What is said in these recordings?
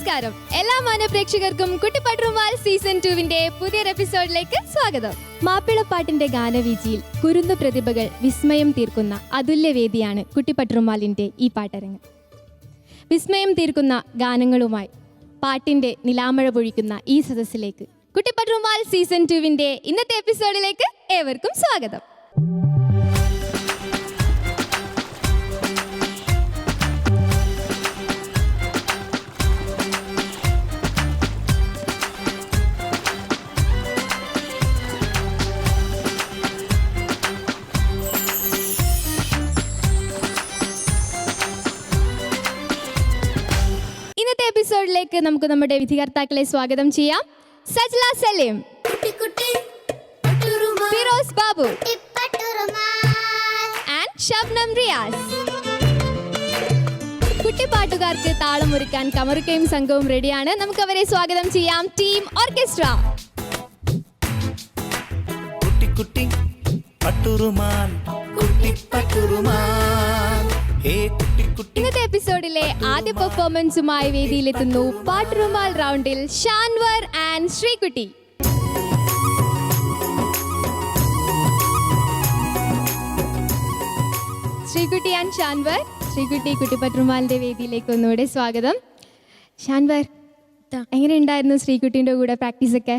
നമസ്കാരം എല്ലാ മാന്യപ്രേക്ഷകർക്കും കുട്ടിപ്പട്ടുറുമാൽ സീസൺ 2 പുതിയൊരു എപ്പിസോഡിലേക്ക് സ്വാഗതം. മാപ്പിളപ്പാട്ടിന്റെ ഗാനവീചിയിൽ കുരുന്നു പ്രതിഭകൾ വിസ്മയം തീർക്കുന്ന അതുല്യവേദിയാണ് കുട്ടിപ്പട്ടുറുമാലിന്റെ ഈ പാട്ടരങ്ങ്. വിസ്മയം തീർക്കുന്ന ഗാനങ്ങളുമായി പാട്ടിന്റെ നിലാമഴ പൊഴിക്കുന്ന ഈ സദസ്സിലേക്ക് കുട്ടിപ്പട്ടുറുമാൽ സീസൺ 2 ഇന്നത്തെ എപ്പിസോഡിലേക്ക് ഏവർക്കും സ്വാഗതം. എപ്പിസോഡിലേക്ക് നമുക്ക് നമ്മുടെ വിധികർത്താക്കളെ സ്വാഗതം ചെയ്യാം. സജ്ല സലീം, ഫിറോസ് ബാബു ആൻഡ് ഷബ്നം റിയാസ്. കുട്ടിപ്പാട്ടുകാർക്ക് താളമൊരുക്കാൻ കമറുക്കയും സംഘവും റെഡിയാണ്. നമുക്ക് അവരെ സ്വാഗതം ചെയ്യാം. Team orchestra. ഇന്നത്തെ എപ്പിസോഡിലെ ആദ്യ പെർഫോമൻസുമായി വേദിയിലെത്തുന്നു പാട്ടുറുമാൽ റൗണ്ടിൽ ഷാൻവർ ആൻഡ് ശ്രീകുട്ടി. ശ്രീകുട്ടി ആൻഡ് ഷാൻവർ. ശ്രീകുട്ടി, കുട്ടിപ്പട്ടുറുമാലിന്റെ വേദിയിലേക്ക് ഒന്നുകൂടെ സ്വാഗതം. ഷാൻവർ, എങ്ങനെ ഉണ്ടായിരുന്നു ശ്രീകുട്ടിന്റെ കൂടെ പ്രാക്ടീസ് ഒക്കെ?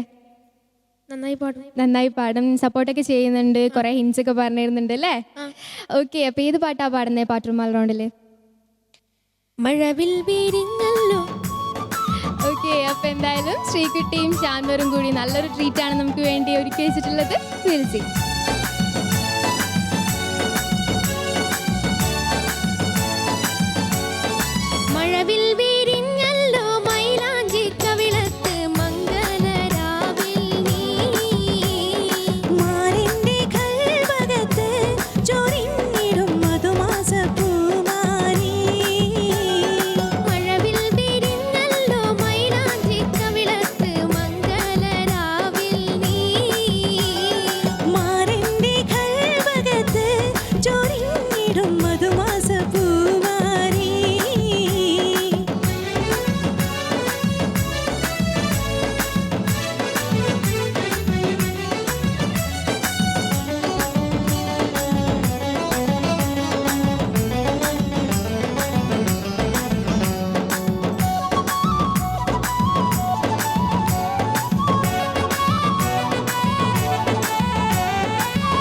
നന്നായി പാടും, സപ്പോർട്ടൊക്കെ ചെയ്യുന്നുണ്ട്, കുറെ ഹിൻസ് ഒക്കെ പറഞ്ഞിരുന്നുണ്ട് അല്ലേ? ഓക്കെ, അപ്പൊ ഏത് പാട്ടാ പാടുന്നേ പാട്ടുറുമാൽ റൗണ്ടില്? മഴവിൽ വീരിങ്ങല്ലോ. ഓക്കെ, അപ്പൊ എന്തായാലും ശ്രീകുട്ടിയും ഷാൻവറും കൂടി നല്ലൊരു ട്രീറ്റ് ആണ് നമുക്ക് വേണ്ടി ഒരുക്കി വെച്ചിട്ടുള്ളത്. വിൽസി മഴവിൽ വീരിങ്ങല്ലോ മൈലാഞ്ചി കവിളത്ത് മംഗലരാവിൽ നീ മാറിന്റെ കൽവകത്ത് ചൊരിഞ്ഞിടും മധുമാസ പൂമാരി. മഴവിൽ വീരിങ്ങല്ലോ മൈലാഞ്ചി കവിളത്ത് മംഗലരാവിൽ നീ മാറിന്റെ കൽവകത്ത് ചൊരിഞ്ഞിടും മധുമാസ പൂമാരി.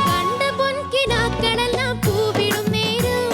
കണ്ട പൊൻകിനാക്കളെല്ലാം പൂവിടും നേരം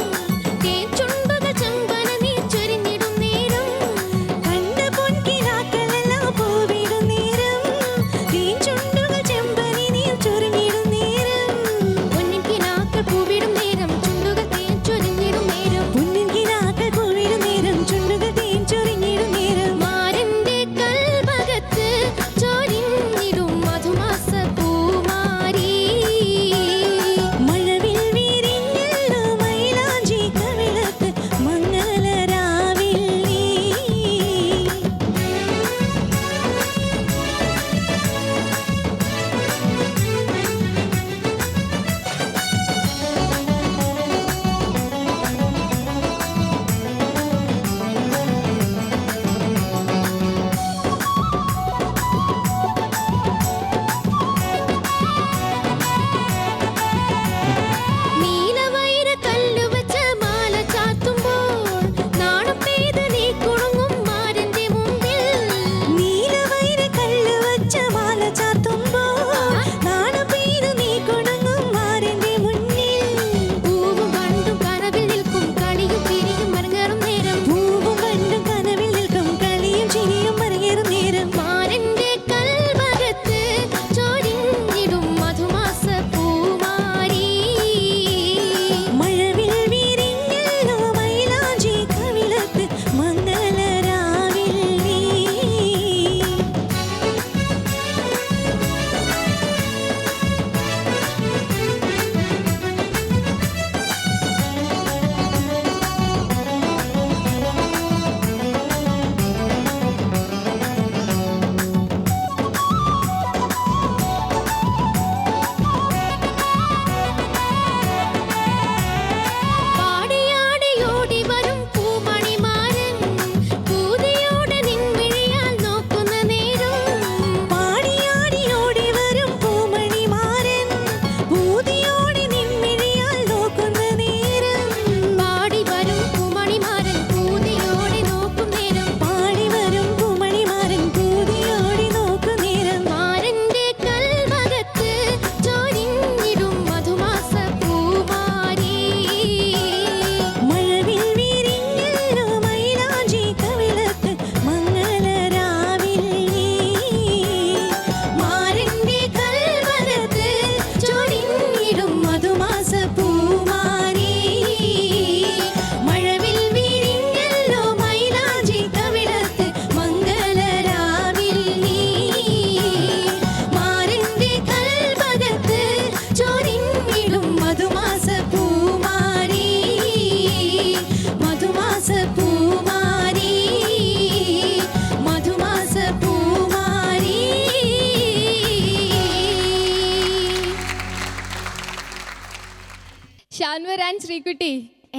ആൻഡ് ശ്രീകുട്ടി,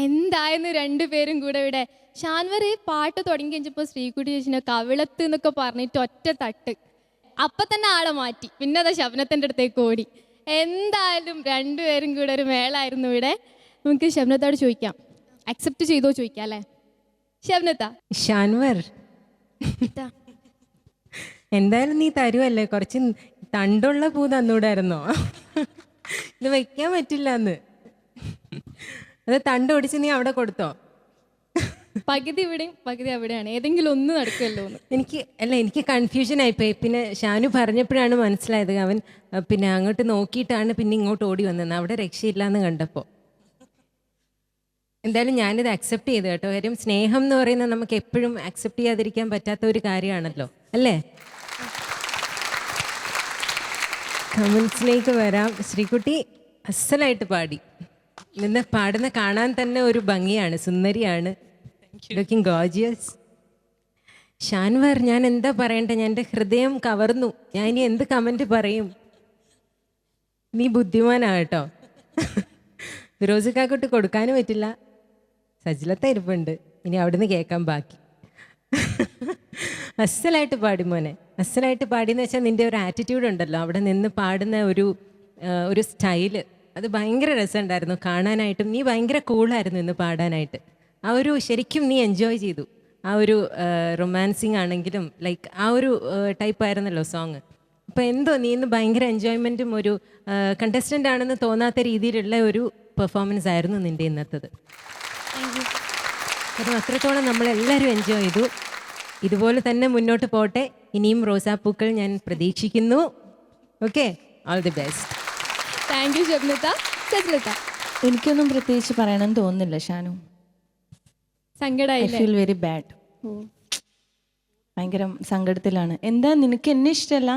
എന്തായിരുന്നു രണ്ടുപേരും കൂടെ ഇവിടെ. ഷാൻവർ പാട്ട് തുടങ്ങി കഴിഞ്ഞപ്പോൾ ശ്രീകുട്ടി ചേച്ചിനെ കവിളത്ത് എന്നൊക്കെ പറഞ്ഞിട്ട് ഒറ്റ തട്ട്, അപ്പം തന്നെ ആളെ മാറ്റി. പിന്നെ അതാ ശബ്നത്തിൻ്റെ അടുത്തേക്ക് ഓടി. എന്തായാലും രണ്ടുപേരും കൂടെ ഒരു മേളായിരുന്നു ഇവിടെ. നമുക്ക് ശബ്നത്തോട് ചോദിക്കാം, അക്സെപ്റ്റ് ചെയ്തോ ചോദിക്കാം അല്ലേ? ശബ്നത്ത, ഷാൻവർ, എന്തായാലും നീ തരുമല്ലേ, കുറച്ച് തണ്ടുള്ള പൂ തന്നൂടായിരുന്നോ? ഇത് വെക്കാൻ പറ്റില്ല എന്ന്. അത് തണ്ട് ഒടിച്ച് നീ അവിടെ കൊടുത്തോ? പകുതി ഇവിടെയും പകുതി അവിടെയാണ്, ഏതെങ്കിലും ഒന്ന് നടക്കുമല്ലോ എന്ന്. എനിക്ക് കൺഫ്യൂഷൻ ആയിപ്പോയി. പിന്നെ ഷാനു പറഞ്ഞപ്പോഴാണ് മനസ്സിലായത്, അവൻ പിന്നെ അങ്ങോട്ട് നോക്കിയിട്ടാണ് പിന്നെ ഇങ്ങോട്ട് ഓടി വന്നത്, അവിടെ രക്ഷയില്ല എന്ന് കണ്ടപ്പോൾ. എന്തായാലും ഞാനിത് അക്സെപ്റ്റ് ചെയ്തു കേട്ടോ. കാര്യം സ്നേഹം എന്ന് പറയുന്നത് നമുക്ക് എപ്പോഴും അക്സെപ്റ്റ് ചെയ്യാതിരിക്കാൻ പറ്റാത്ത ഒരു കാര്യമാണല്ലോ, അല്ലേ? കമൻസിലേക്ക് വരാം. ശ്രീകുട്ടി അസലായിട്ട് പാടി. നിന്ന് പാടുന്ന കാണാൻ തന്നെ ഒരു ഭംഗിയാണ്, സുന്ദരിയാണ്, ലുക്കിംഗ് ഗോർജിയസ്. ഷാൻവർ, ഞാൻ എന്താ പറയണ്ടേ, ഞാൻ എൻ്റെ ഹൃദയം കവർന്നു. ഞാൻ ഇനി എന്ത് കമൻറ്റ് പറയും? നീ ബുദ്ധിമാനാട്ടോ. ഫിറോസിക്കാക്കോട്ട് കൊടുക്കാനും പറ്റില്ല, സജിലത്ത ഇരിപ്പുണ്ട്, ഇനി അവിടുന്ന് കേൾക്കാൻ ബാക്കി. അസലായിട്ട് പാടി മോനെ, അസലായിട്ട് പാടിയെന്ന് വെച്ചാൽ നിൻ്റെ ഒരു ആറ്റിറ്റ്യൂഡ് ഉണ്ടല്ലോ, അവിടെ നിന്ന് പാടുന്ന ഒരു സ്റ്റൈല്, അത് ഭയങ്കര രസമുണ്ടായിരുന്നു കാണാനായിട്ടും. നീ ഭയങ്കര കൂളായിരുന്നു ഇന്ന് പാടാനായിട്ട്. ആ ഒരു ശരിക്കും നീ എൻജോയ് ചെയ്തു. ആ ഒരു റൊമാൻസിങ് ആണെങ്കിലും ലൈക്ക് ആ ഒരു ടൈപ്പായിരുന്നല്ലോ സോങ്. അപ്പോൾ എന്തോ നീ ഇന്ന് ഭയങ്കര എൻജോയ്മെൻറ്റും ഒരു കണ്ടസ്റ്റൻ്റ് ആണെന്ന് തോന്നാത്ത രീതിയിലുള്ള ഒരു പെർഫോമൻസ് ആയിരുന്നു നിൻ്റെ ഇന്നത്തത്. അത് അത്രത്തോളം നമ്മളെല്ലാവരും എൻജോയ് ചെയ്തു. ഇതുപോലെ തന്നെ മുന്നോട്ട് പോട്ടെ. ഇനിയും റോസാപ്പൂക്കൾ ഞാൻ പ്രതീക്ഷിക്കുന്നു. Okay, all the best. Thank you ശബ്നത്ത. സജിലത്ത, എനിക്കൊന്നും പ്രത്യേകിച്ച് പറയണമെന്ന് തോന്നുന്നില്ല ഷാനു. ഐ സങ്കടമായില്ലേ? Feel very bad. ഭയങ്കര സങ്കടത്തിലാണ്. എന്താ നിനക്ക് എന്നെ ഇഷ്ടമല്ല,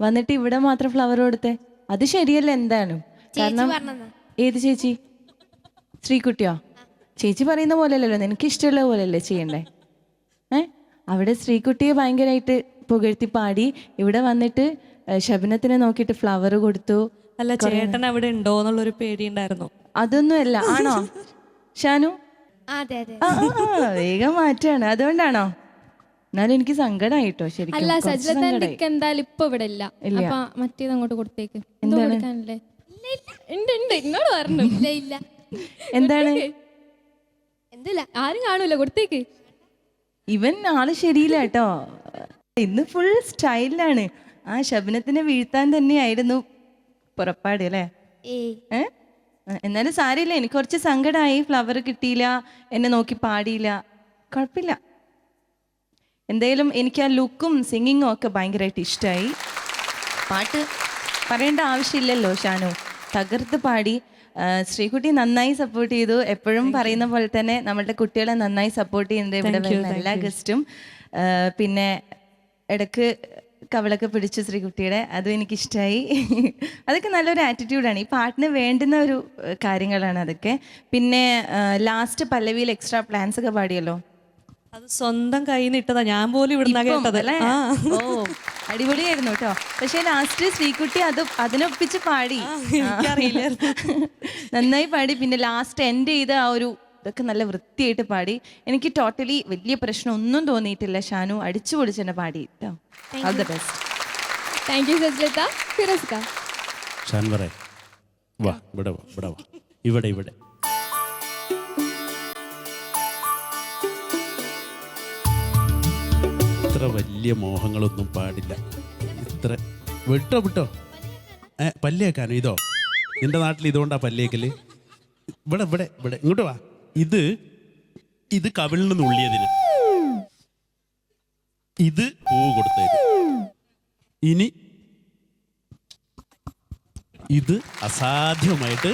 വന്നിട്ട് ഇവിടെ മാത്രം ഫ്ലവർ കൊടുത്തേ? അത് ശരിയല്ല എന്തായാലും. കാരണം ഏത് ചേച്ചി? ശ്രീകുട്ടിയോ? ചേച്ചി പറയുന്ന പോലെയല്ലല്ലോ, നിനക്ക് ഇഷ്ടമുള്ള പോലെയല്ലേ ചെയ്യണ്ടേ? അവിടെ ശ്രീകുട്ടിയെ ഭയങ്കരമായിട്ട് പുകഴ്ത്തി പാടി, ഇവിടെ വന്നിട്ട് ശബനത്തിനെ നോക്കിയിട്ട് ഫ്ലവർ കൊടുത്തു. അല്ല, ചേട്ടൻ അവിടെ ഉണ്ടോ എന്നുള്ളൊരു പേടിയുണ്ടായിരുന്നു. അതൊന്നുമല്ല. ആണോ ഷാനു? അതെ അതെ. വേഗം മാറ്റാണ്, അതുകൊണ്ടാണോ? എന്നാലും എനിക്ക് സങ്കടമായിട്ടോ ശരിക്കും. അല്ല, സജിലത്താൻ്റെ എന്തായാലും ഇപ്പൊ ഇവിടെ ഇല്ല. അപ്പൊ മറ്റേത് അങ്ങോട്ട് കൊടുത്തേക്ക്. എന്തോ കൊടുക്കാനല്ലേ? ഉണ്ട് ഉണ്ട്, ഇങ്ങോട്ട് പറഞ്ഞു. ഇല്ല ഇല്ല. എന്താണ്? എന്തല്ല, ആരും കാണൂല, കൊടുത്തേക്ക്. ഇവൻ ആള് ശരിയില്ല കേട്ടോ, ഇന്ന് ഫുൾ സ്റ്റൈലിലാണ്. ആ ശബനത്തിനെ വീഴ്ത്താൻ തന്നെയായിരുന്നു പുറപ്പാട് അല്ലേ? എന്നാലും സാരമില്ല, എനിക്ക് കുറച്ച് സങ്കടമായി. ഫ്ലവർ കിട്ടിയില്ല, എന്നെ നോക്കി പാടിയില്ല, കുഴപ്പമില്ല. എന്തായാലും എനിക്ക് ആ ലുക്കും സിംഗിങ്ങും ഒക്കെ ഭയങ്കരമായിട്ട് ഇഷ്ടമായി. പാട്ട് പറയേണ്ട ആവശ്യമില്ലല്ലോ ഷാനു, തകർത്ത് പാടി. ശ്രീകുട്ടി നന്നായി സപ്പോർട്ട് ചെയ്തു. എപ്പോഴും പറയുന്ന പോലെ തന്നെ നമ്മളുടെ കുട്ടികളെ നന്നായി സപ്പോർട്ട് ചെയ്യുന്നുണ്ട് ഇവിടെ വരുന്ന എല്ലാ ഗസ്റ്റും. പിന്നെ ഇടക്ക് കവളൊക്കെ പിടിച്ചു ശ്രീകുട്ടിയുടെ, അതും എനിക്കിഷ്ടമായി. അതൊക്കെ നല്ലൊരു ആറ്റിറ്റ്യൂഡാണ്. ഈ പാട്ടിന് വേണ്ടുന്ന ഒരു കാര്യങ്ങളാണ് അതൊക്കെ. പിന്നെ ലാസ്റ്റ് പല്ലവിയിൽ എക്സ്ട്രാ പ്ലാൻസ് ഒക്കെ പാടിയല്ലോ, അത് സ്വന്തം കയ്യിൽ നിന്ന് ഇട്ടതാ, ഞാൻ പോലും ഇവിടുന്ന് കേട്ടത്. ഓ, അടിപൊളിയായിരുന്നു കേട്ടോ. പക്ഷെ ലാസ്റ്റ് ശ്രീകുട്ടി അതിനൊപ്പിച്ച് പാടി, എനിക്കറിയില്ലായിരുന്നു. നന്നായി പാടി. പിന്നെ ലാസ്റ്റ് എൻഡ് ചെയ്ത ആ ഒരു ഇതൊക്കെ നല്ല വൃത്തിയായിട്ട് പാടി. എനിക്ക് ടോട്ടലി വലിയ പ്രശ്നം ഒന്നും തോന്നിയിട്ടില്ല. ഷാനു അടിച്ചു പൊളിച്ച് തന്നെ പാടി കേട്ടോ. All the best. Thank you സജിലത്ത. ഫിറോസ്ക, ഷാൻവറെ വാ, ഇവിടെ വാ, ഇവിടെ വാ, ഇവിടെ ഇവിടെ. ഇത്ര വലിയ മോഹങ്ങളൊന്നും പാടില്ല. ഇത്ര വിട്ടോ വിട്ടോ. പല്ലേക്കാനോ? ഇതോ നിന്റെ നാട്ടിൽ ഇതുകൊണ്ടാ പല്ലേക്കല്? ഇവിടെ ഇവിടെ ഇവിടെ ഇങ്ങോട്ട് വാ. ഇത് കവിളിൽ നിന്ന് ഉള്ളിയതിന്, ഇത് പൂവ് കൊടുത്തതിന്, ഇനി ഇത് അസാധ്യമായിട്ട്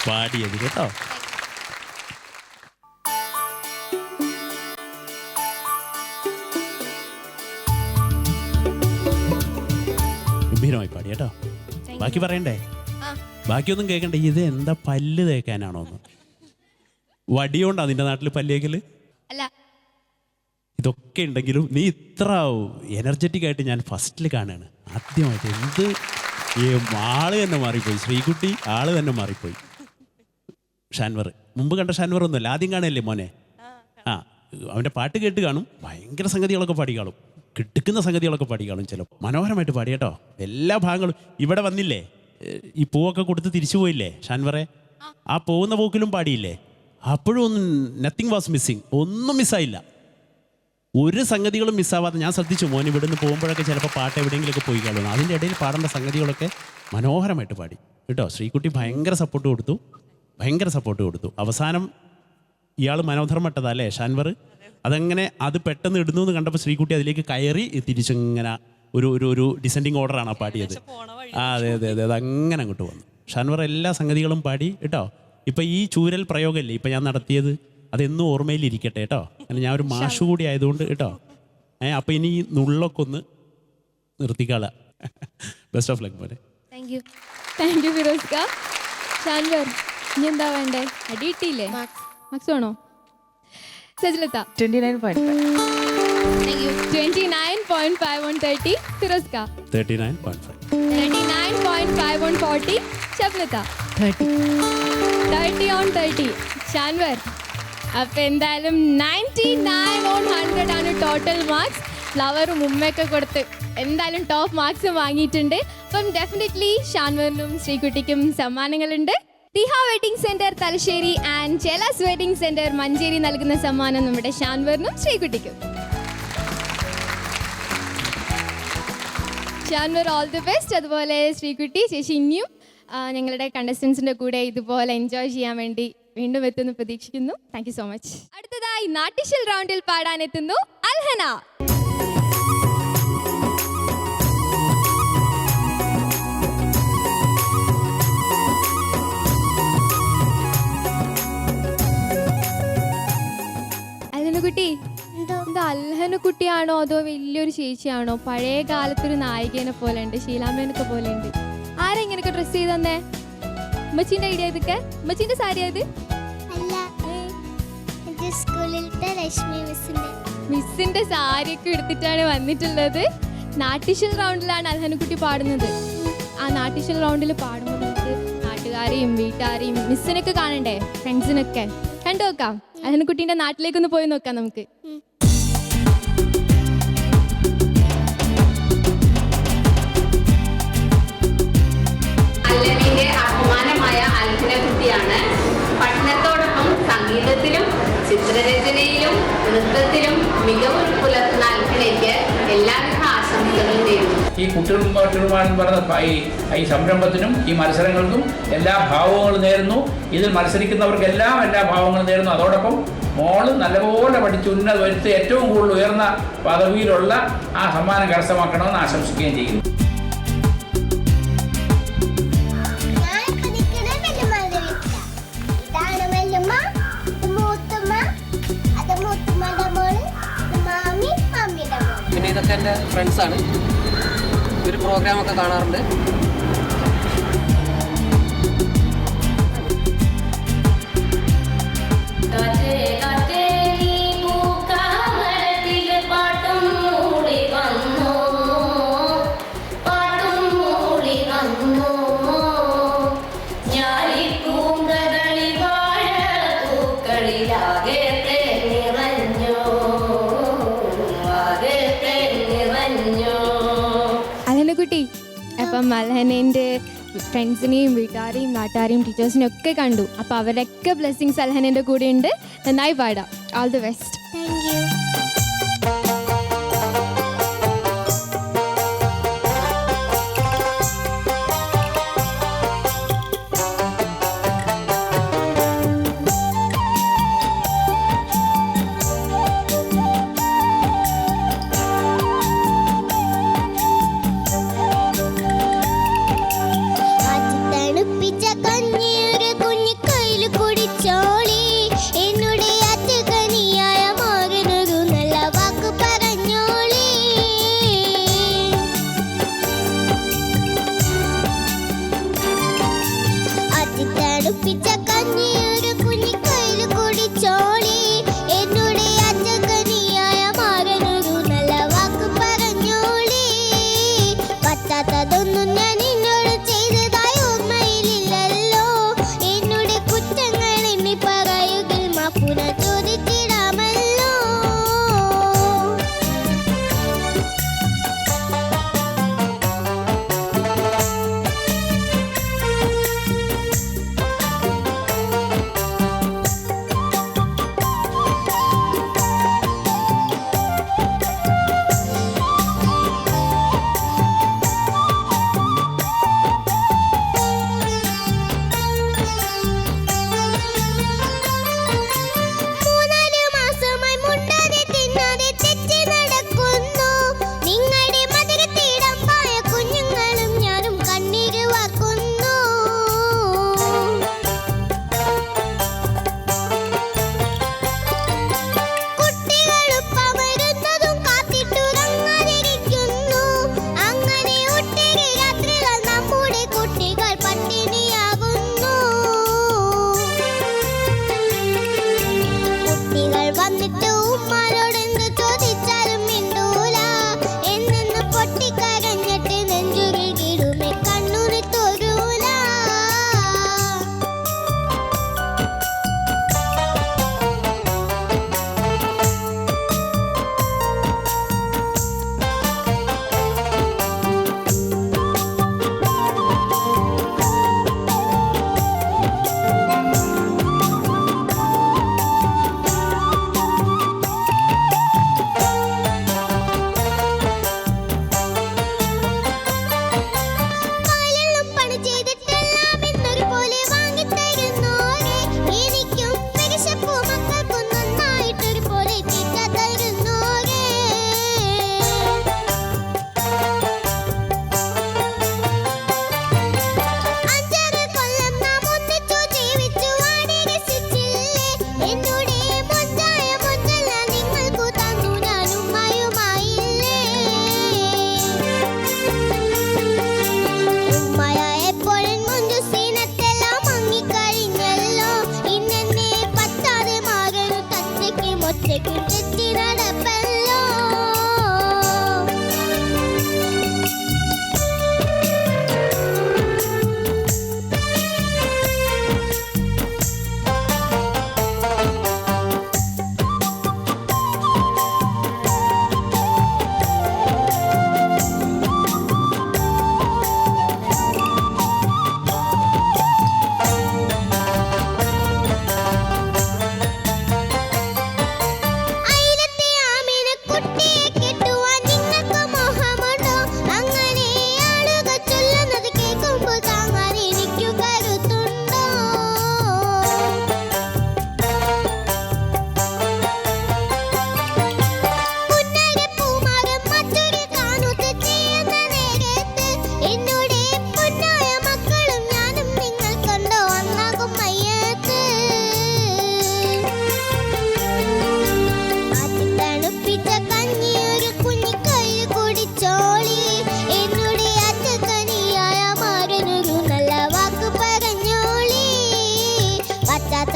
പാടിയത് കേട്ടോ. ഗംഭീരമായി പാടി കേട്ടോ. ബാക്കി പറയണ്ടേ? ബാക്കിയൊന്നും കേൾക്കണ്ടേ. ഇത് എന്താ പല്ല് തേക്കാനാണോന്ന്? വടിയോണ്ടാ നിന്റെ നാട്ടിൽ പല്ലേക്കല്? അല്ല, ഇതൊക്കെ ഉണ്ടെങ്കിലും നീ ഇത്ര എനർജറ്റിക് ആയിട്ട് ഞാൻ ഫസ്റ്റിൽ കാണുകയാണ് ആദ്യമായിട്ട്. എന്ത് ആള് തന്നെ മാറിപ്പോയി ശ്രീകുട്ടി, ആള് തന്നെ മാറിപ്പോയി. ഷാൻവർ. മുമ്പ് കണ്ട ഷാൻവർ ഒന്നുമല്ല, ആദ്യം കാണല്ലേ മോനെ. ആ, അവൻ്റെ പാട്ട് കേട്ട് കാണും, ഭയങ്കര സംഗതികളൊക്കെ പാടി കാണും, കിട്ടുക്കുന്ന സംഗതികളൊക്കെ പാടി കാണും. ചിലപ്പോൾ മനോഹരമായിട്ട് പാടി കേട്ടോ, എല്ലാ ഭാഗങ്ങളും. ഇവിടെ വന്നില്ലേ, ഈ പൂവൊക്കെ കൊടുത്ത് തിരിച്ചു പോയില്ലേ ഷാൻവറെ, ആ പോകുന്ന പോക്കിലും പാടിയില്ലേ, അപ്പോഴും ഒന്നും നത്തിങ് വാസ് മിസ്സിങ്, ഒന്നും മിസ്സായില്ല, ഒരു സംഗതികളും മിസ്സാവാതെ. ഞാൻ ശ്രദ്ധിച്ചു മോൻ ഇവിടെ നിന്ന് പോകുമ്പോഴൊക്കെ ചിലപ്പോൾ പാട്ട് എവിടെയെങ്കിലുമൊക്കെ പോയി കാണുന്നു, അതിൻ്റെ ഇടയിൽ പാടേണ്ട സംഗതികളൊക്കെ മനോഹരമായിട്ട് പാടി കേട്ടോ. ശ്രീകുട്ടി ഭയങ്കര സപ്പോർട്ട് കൊടുത്തു. അവസാനം ഇയാൾ മനോധർമ്മട്ടതാ അല്ലേ ഷാൻവർ, അതങ്ങനെ അത് പെട്ടെന്ന് ഇടുന്നു എന്ന് കണ്ടപ്പോൾ ശ്രീകുട്ടി അതിലേക്ക് കയറി തിരിച്ചിങ്ങനെ ഒരു ഡിസെൻഡിങ് ഓർഡറാണ് ആ പാടിയത്. അതെ, അതങ്ങനെ അങ്ങോട്ട് വന്നു. ഷാൻവർ എല്ലാ സംഗതികളും പാടി കേട്ടോ. ഇപ്പം ഈ ചൂരൽ പ്രയോഗമല്ലേ ഇപ്പം ഞാൻ നടത്തിയത്, അതെന്നും ഓർമ്മയിലിരിക്കട്ടെ കേട്ടോ. കാരണം ഞാൻ ഒരു മാഷ് കൂടി ആയതുകൊണ്ട് കേട്ടോ. അപ്പം ഇനി ഈ നുള്ളൊക്കെ ഒന്ന് നിർത്തിക്കാള. ബെസ്റ്റ് ഓഫ് ലക്ക് പോലെ. താങ്ക് യു ഫിറോസ്ക. ഷാൻവർ, ഇനി എന്താ വേണ്ടേ? അടി കിട്ടിയില്ലേ? മാർക്സ് വേണോ? സജ്ലത്ത 29.5. 29.5 on 30. ഫിറോസ്ക 39.5. 39.5 on 40. ഷബ്ലത്ത 30 on 30. ഷാൻവർ, അപ്പൊ എന്തായാലും 99 on 100 ആണ് ടോട്ടൽ മാർക്സ്. ഫ്ലവറും ഉമ്മയൊക്കെ കൊടുത്ത് എന്തായാലും ടോപ്പ് മാർക്സ് വാങ്ങിയിട്ടുണ്ട്. അപ്പം ഡെഫിനറ്റ്ലി ഷാൻവറിനും ശ്രീകുട്ടിക്കും സമ്മാനങ്ങളുണ്ട്. Riha wedding centre Thalassery and Chelas wedding centre Manjeri നൽകുന്ന സമ്മാനം നമ്മുടെ ഷാൻവറിനും ശ്രീകുട്ടിക്കും. Shanvar all the best. അതുപോലെ ശ്രീകുട്ടി ചേച്ചി ഇനിയും ഞങ്ങളുടെ കണ്ടസ്റ്റൻസിൻ്റെ കൂടെ ഇതുപോലെ എൻജോയ് ചെയ്യാൻ വേണ്ടി വീണ്ടും എത്തുന്നു പ്രതീക്ഷിക്കുന്നു. Thank you so much. അടുത്തതായി നാട്ടിഷ്യൽ റൗണ്ടിൽ പാടാനെത്തുന്നു അൽഹന. അൽഹനക്കുട്ടി, എന്താ അൽഹനക്കുട്ടിയാണോ അതോ വലിയൊരു ചേച്ചിയാണോ? പഴയ കാലത്തൊരു നായികേനെ പോലെ ഉണ്ട്, ഷീലാമ്മേനൊക്കെ പോലെ ഉണ്ട്. ആരാ ഇങ്ങനെയൊക്കെ ഡ്രസ് ചെയ്ത് തന്നെ? ഉമ്മച്ചീൻ്റെ ഐഡിയ ഇതൊക്കെ? ഉമ്മച്ചീൻ്റെ സാരി ആയത്? മിസ്സിന്റെ സാരിയൊക്കെ എടുത്തിട്ടാണ് വന്നിട്ടുള്ളത്. നാട്ടിഷ്യൽ റൗണ്ടിലാണ് അൽഹനക്കുട്ടി പാടുന്നത്. ആ നാട്ടിഷ്യൽ റൗണ്ടിൽ പാടുമ്പോൾ നമുക്ക് നാട്ടുകാരെയും വീട്ടുകാരെയും മിസ്സിനൊക്കെ കാണണ്ടേ, ഫ്രണ്ട്സിനൊക്കെ കണ്ടു നോക്കാം. അൽഹനക്കുട്ടീൻ്റെ നാട്ടിലേക്കൊന്ന് പോയി നോക്കാം നമുക്ക്. അൽഹനയുടെ അഭിമാനമായ അൽഹനക്കുട്ടിയാണ് പഠനത്തോടൊപ്പം സംഗീതത്തിലും ചിത്രരചനയിലും നൃത്തത്തിലും മികവ് പുലർത്തുന്ന അൽഹനയ്ക്ക് എല്ലാവിധ ആശംസകളും നേരുന്നു. ഈ കുട്ടികളുമാണെന്ന് പറഞ്ഞ ഈ സംരംഭത്തിനും ഈ മത്സരങ്ങൾക്കും എല്ലാ ഭാവങ്ങളും നേരുന്നു. ഇതിൽ മത്സരിക്കുന്നവർക്കെല്ലാം എല്ലാ ഭാവങ്ങളും നേരുന്നു. അതോടൊപ്പം മോള് നല്ലപോലെ പഠിച്ച് ഉന്നത വരുത്തി ഏറ്റവും കൂടുതൽ ഉയർന്ന പദവിയിലുള്ള ആ സമ്മാനം കരസ്ഥമാക്കണമെന്ന് ആശംസിക്കുകയും ചെയ്യുന്നു. പിന്നെ ഇതൊക്കെ എൻ്റെ ഫ്രണ്ട്സാണ്. ഒരു പ്രോഗ്രാമൊക്കെ കാണാറുണ്ട്. അൽഹനക്കുട്ടി, അപ്പം അൽഹനേൻ്റെ ഫ്രണ്ട്സിനെയും വീട്ടുകാരെയും നാട്ടുകാരെയും ടീച്ചേഴ്സിനെയും ഒക്കെ കണ്ടു. അപ്പോൾ അവരൊക്കെ ബ്ലെസ്സിങ്സ് അൽഹനേൻ്റെ കൂടെ ഉണ്ട്. നന്നായി പാടാം. All the best. കുഞ്ഞിക്കൈയിൽ കുടിച്ചോളി എന്നുടെ അച്ഛകനിയായ മകനൊരു മാപ്പുന ചോദിച്ചിടാമല്ലോ.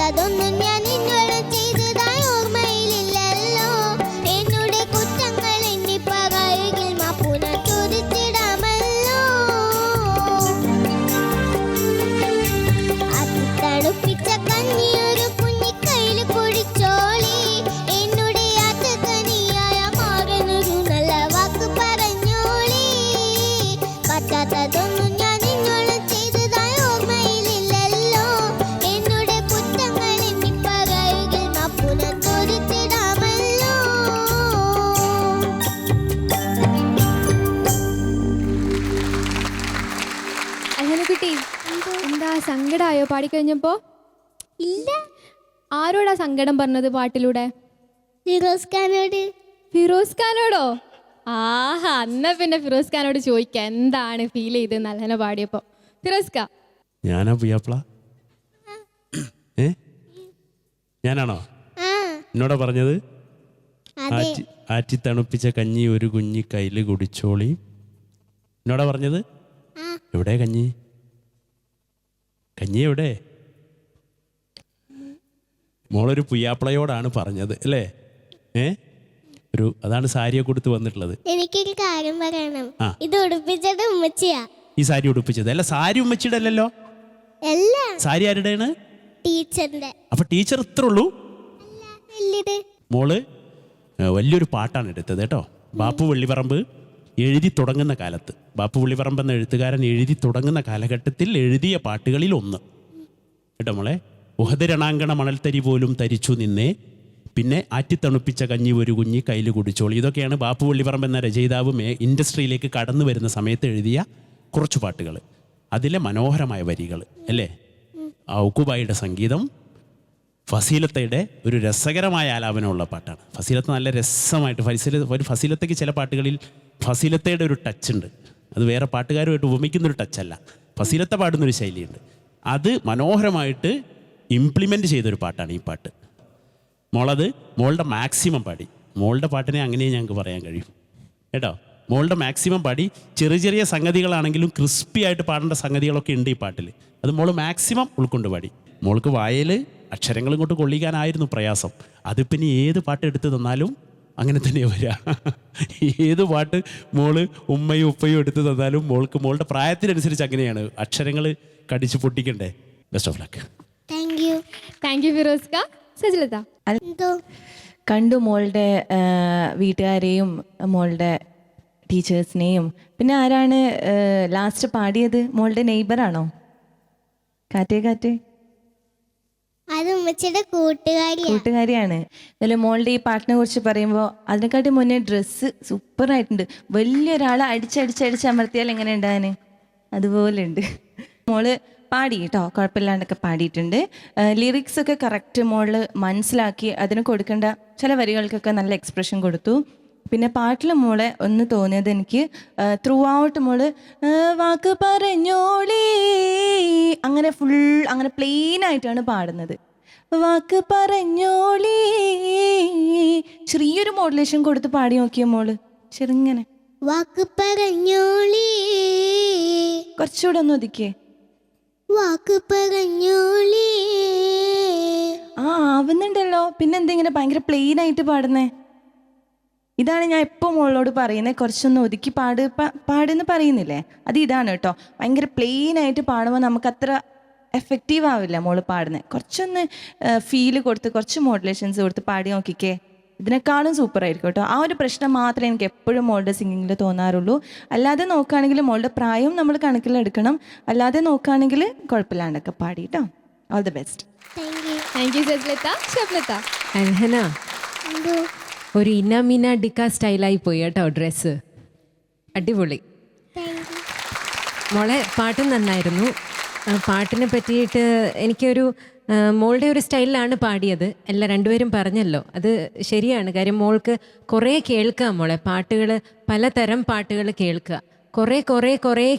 അതൊന്നും ഞാൻ നിന്നോട് ചെയ്തതായി ഓർമ്മയിലില്ലല്ലോ. എന്നുടെ കുറ്റങ്ങൾ എണ്ണി പറയുകിൽ മാപ്പുന ചോദിച്ചിടാമല്ലോ. തണുപ്പിച്ച കഞ്ഞി ഒരു കുഞ്ഞിക്കൈയിൽ കുടിച്ചോളി. എന്നുടെ ആറ്റക്കനിയായ മകനൊരു നല്ല വാക്ക് പറഞ്ഞോളി. പറ്റാത്തതൊന്നും ഞാൻ നിന്നോട് ചെയ്തതായി ഓർമ്മയിലില്ലല്ലോ. എന്നുടെ കുറ്റങ്ങൾ എണ്ണി പറയുകിൽ മാപ്പുന ചോദിച്ചിടാമല്ലോ. അങ്ങനെ കുട്ടി എന്താ സങ്കടമായോ പാടിക്കഴിഞ്ഞപ്പോ? ഇല്ല. ആരോടാ സങ്കടം പറഞ്ഞത് പാട്ടിലൂടെ? ഫിറോസ് ഖാനോട്. ഫിറോസ് ഖാനോടോ? ആഹാ, എന്നാ പിന്നെ ഫിറോസ് ഖാനോട് ചോദിക്കാം എന്താണ് ഫീൽ ചെയ്ത് നല്ല പാടിയപ്പോ. ഫിറോസ് ഖാ, ഞാനാ പുയ്യാപ്ല? ഞാനാണോ ആ എന്നോടാ പറഞ്ഞത്? അതെ. ആറ്റി തണുപ്പിച്ച കഞ്ഞി ഒരു കുഞ്ഞി കയ്യിൽ കുടിച്ചോളി എന്നോടാ പറഞ്ഞത്? എവിടെ കഞ്ഞി? കഞ്ഞി എവിടെ? മോളൊരു പുയ്യാപ്ലയോടാണ് പറഞ്ഞത് അല്ലേ? അതാണ് സാരിയെ കൊടുത്ത് വന്നിട്ടുള്ളത്. എനിക്കൊരു കാര്യം പറയണം. ആ. ഇത് ഉടുപ്പിച്ചത് ഉമ്മച്ചിയാ. ഈ സാരി ഉടുപ്പിച്ചത് അല്ല, സാരി ഉമ്മച്ചിയുടെ അല്ലല്ലോ. അല്ല, സാരി ആരുടെയാണ്? ടീച്ചറിന്റെ. അപ്പൊ ടീച്ചർ ഇത്ര ഉള്ളൂ? അല്ല, വലുത് മോള് വലിയൊരു പാട്ടാണ് എടുത്തത് കേട്ടോ. ബാപ്പു വെള്ളിപ്പറമ്പ് എഴുതി തുടങ്ങുന്ന കാലത്ത്, ബാപ്പു വെള്ളിപ്പറമ്പ് എന്ന എഴുത്തുകാരൻ എഴുതി തുടങ്ങുന്ന കാലഘട്ടത്തിൽ എഴുതിയ പാട്ടുകളിൽ ഒന്ന് കേട്ടോ മോളെ. ഉഹദ് രണാങ്കണ മണൽത്തരി പോലും തരിച്ചു നിന്നേ, പിന്നെ ആറ്റിത്തണുപ്പിച്ച കഞ്ഞി ഒരു കുഞ്ഞി കയ്യിൽ കുടിച്ചോളി. ഇതൊക്കെയാണ് ബാപ്പു വെള്ളിപ്പറമ്പ് എന്ന രചയിതാവ് ഇൻഡസ്ട്രിയിലേക്ക് കടന്നു വരുന്ന സമയത്ത് എഴുതിയ കുറച്ച് പാട്ടുകൾ. അതിലെ മനോഹരമായ വരികൾ അല്ലേ. ഔക്കുബായിയുടെ സംഗീതം, ഫസീലത്തയുടെ ഒരു രസകരമായ ആലാപനമുള്ള പാട്ടാണ്. ഫസീലത്ത് നല്ല രസമായിട്ട് ഫസീലത്തയ്ക്ക് ചില പാട്ടുകളിൽ ഫസീലത്തയുടെ ഒരു ടച്ച് ഉണ്ട്. അത് വേറെ പാട്ടുകാരുമായിട്ട് ഉപമിക്കുന്നൊരു ടച്ചല്ല, ഫസീലത്ത പാടുന്നൊരു ശൈലിയുണ്ട്. അത് മനോഹരമായിട്ട് ഇംപ്ലിമെൻ്റ് ചെയ്തൊരു പാട്ടാണ് ഈ പാട്ട്. മോളത് മോളുടെ മാക്സിമം പാടി. മോളുടെ പാട്ടിനെ അങ്ങനെ ഞങ്ങൾക്ക് പറയാൻ കഴിയും കേട്ടോ. മോളുടെ മാക്സിമം പാടി. ചെറിയ ചെറിയ സംഗതികളാണെങ്കിലും ക്രിസ്പി ആയിട്ട് പാടേണ്ട സംഗതികളൊക്കെ ഉണ്ട് ഈ പാട്ടിൽ. അത് മോള് മാക്സിമം ഉൾക്കൊണ്ട് പാടി. മോൾക്ക് വായയിൽ അക്ഷരങ്ങൾ ഇങ്ങോട്ട് കൊള്ളിക്കാനായിരുന്നു പ്രയാസം. അതിപ്പോൾ ഇനി ഏത് പാട്ട് എടുത്ത് തന്നാലും അങ്ങനെ തന്നെയാണ് വരിക. ഏത് പാട്ട് മോള് ഉമ്മയും ഉപ്പയും എടുത്ത് തന്നാലും മോൾക്ക് മോളുടെ പ്രായത്തിനനുസരിച്ച് അങ്ങനെയാണ് അക്ഷരങ്ങൾ കടിച്ച് പൊട്ടിക്കണ്ടേ. Best of luck. Thank you ഫിറോസ്ക. സജിലത എന്തോ കണ്ടു മോളുടെ വീട്ടുകാരെയും മോളുടെ ടീച്ചേഴ്സിനെയും. പിന്നെ ആരാണ് ലാസ്റ്റ് പാടിയത്? മോളുടെ നെയ്ബറാണോ? കാറ്റേ കാറ്റേ അത് ഉമ്മച്ചിയുടെ കൂട്ടുകാരിയാണ്. എന്നാലും മോളുടെ ഈ പാട്ടിനെ കുറിച്ച് പറയുമ്പോൾ അതിനെക്കാട്ടി മുന്നേ ഡ്രസ്സ് സൂപ്പറായിട്ടുണ്ട്. വലിയൊരാളെ അടിച്ചമർത്തിയാൽ എങ്ങനെ ഉണ്ടാകാൻ അതുപോലെ ഉണ്ട്. മോള് പാടി കേട്ടോ, കുഴപ്പമില്ലാണ്ടൊക്കെ പാടിയിട്ടുണ്ട്. ലിറിക്സ് ഒക്കെ കറക്റ്റ് മോള് മനസ്സിലാക്കി അതിന് കൊടുക്കേണ്ട ചില വരികൾക്കൊക്കെ നല്ല എക്സ്പ്രഷൻ കൊടുത്തു. പിന്നെ പാട്ടിൽ മോളെ ഒന്ന് തോന്നിയത് എനിക്ക് ത്രൂ ഔട്ട് മോള് വാക്ക് പറഞ്ഞോളി അങ്ങനെ അങ്ങനെ പ്ലെയിൻ ആയിട്ടാണ് പാടുന്നത്. വാക്ക് പറഞ്ഞോളി ചെറിയൊരു മോഡുലേഷൻ കൊടുത്ത് പാടി നോക്കിയ മോള് ചെറുങ്ങനെ വാക്ക് പറഞ്ഞോളി, കുറച്ചുകൂടെ ഒന്ന് ഒതുക്കിയേ. വാക്ക് പറഞ്ഞോളി ആവുന്നുണ്ടല്ലോ. പിന്നെന്തെങ്ങനെ ഭയങ്കര പ്ലെയിൻ ആയിട്ട് പാടുന്നേ? ഇതാണ് ഞാൻ എപ്പോൾ മോളോട് പറയുന്നത്, കുറച്ചൊന്ന് ഒതുക്കി പാടെന്ന് പറയുന്നില്ലേ, അത് ഇതാണ് കേട്ടോ. ഭയങ്കര പ്ലെയിൻ ആയിട്ട് പാടുമ്പോൾ നമുക്കത്ര എഫക്റ്റീവ് ആവില്ല മോള് പാടുന്നത്. കുറച്ചൊന്ന് ഫീല് കൊടുത്ത് കുറച്ച് മോഡുലേഷൻസ് കൊടുത്ത് പാടി നോക്കിക്കേ, ഇതിനേക്കാളും സൂപ്പറായിരിക്കും കേട്ടോ. ആ ഒരു പ്രശ്നം മാത്രമേ എനിക്ക് എപ്പോഴും മോളുടെ സിംഗിങ്ങിൽ തോന്നാറുള്ളൂ. അല്ലാതെ നോക്കുകയാണെങ്കിൽ മോളുടെ പ്രായം നമ്മൾ കണക്കിലെടുക്കണം. അല്ലാതെ നോക്കുകയാണെങ്കിൽ കുഴപ്പമില്ലാണ്ടൊക്കെ പാടി കേട്ടോ. All the best. Thank you സജിലത. ശബ്ലത അൽഹന എന്തോ ഒരു ഇനാമിന ഡിക്ക സ്റ്റൈലായി പോയി കേട്ടോ ഡ്രസ്സ്. അടിപൊളി മോളെ. പാട്ടും നന്നായിരുന്നു. പാട്ടിനെ പറ്റിയിട്ട് എനിക്കൊരു മോളുടെ ഒരു സ്റ്റൈലിലാണ് പാടിയത്. എല്ലാം രണ്ടുപേരും പറഞ്ഞല്ലോ, അത് ശരിയാണ്. കാര്യം മോൾക്ക് കുറേ കേൾക്കുക മോളെ, പാട്ടുകൾ പലതരം പാട്ടുകൾ കേൾക്കുക, കുറേ